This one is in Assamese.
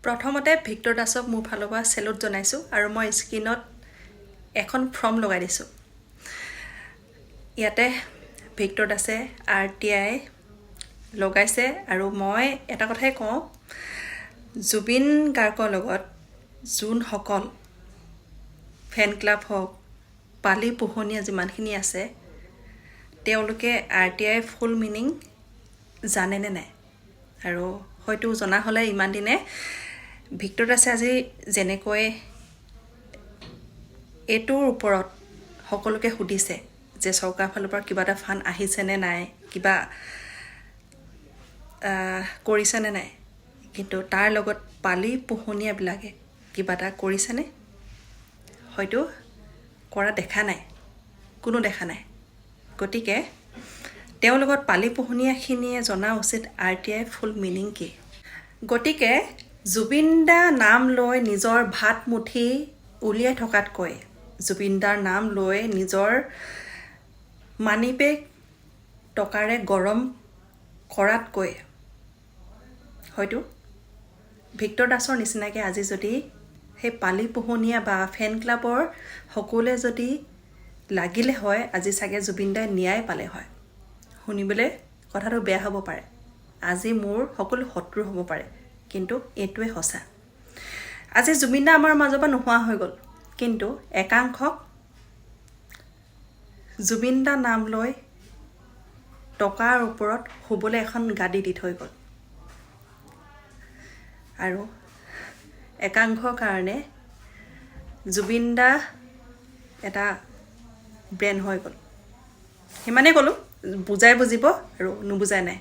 প্ৰথমতে ভিক্টৰ দাসক মোৰ ফালৰ পৰা চেলুট জনাইছোঁ আৰু মই স্ক্ৰীনত এখন ফৰ্ম লগাই দিছোঁ। ইয়াতে ভিক্টৰ দাসে RTI লগাইছে আৰু মই এটা কথাই কওঁ, জুবিন গাৰ্গৰ লগত যোনসকল ফেন ক্লাব হওক, পালি পোহনীয়া যিমানখিনি আছে, তেওঁলোকে RTI ফুল মিনিং জানেনে নাই? আৰু হয়তো জনা হ'লে ইমান দিনে ভিক্টৰ দাসে আজি যেনেকৈ এইটোৰ ওপৰত সকলোকে সুধিছে যে চৰকাৰৰ ফালৰ পৰা কিবা এটা ফাণ্ড আহিছেনে নাই, কিবা কৰিছেনে নাই, কিন্তু তাৰ লগত পালি পোহনীয়াবিলাকে কিবা এটা কৰিছেনে? হয়তো কৰা দেখা নাই, কোনো দেখা নাই। গতিকে তেওঁৰ লগত পালি পোহনীয়াখিনিয়ে জনা উচিত RTI ফুল মিনিং কি। গতিকে জুবিন দা নাম লৈ নিজৰ ভাত মুঠি উলিয়াই থকাতকৈ, জুবিন দাৰ নাম লৈ নিজৰ মানিবেগ টকাৰে গৰম কৰাতকৈ হয়তো ভিক্টৰ দাসৰ নিচিনাকৈ আজি যদি সেই পালি পোহনীয়া বা ফেন ক্লাবৰ সকলোৱে যদি লাগিলে হয়, আজি চাগে জুবিন দাই ন্যায় পালে হয়। শুনিবলৈ কথাটো বেয়া হ'ব পাৰে, আজি মোৰ সকলো শত্ৰু হ'ব পাৰে, কিন্তু এইটোৱে সঁচা। আজি জুবিন দা আমাৰ মাজৰ পৰা নোহোৱা হৈ গ'ল, কিন্তু একাংশক জুবিন দা নাম লৈ টকাৰ ওপৰত শুবলৈ এখন গাদী দি থৈ গ'ল আৰু একাংশৰ কাৰণে জুবিন দা এটা ব্ৰেণ্ড হৈ গ'ল। সিমানেই ক'লোঁ, বুজাই বুজিব আৰু নুবুজাই নাই।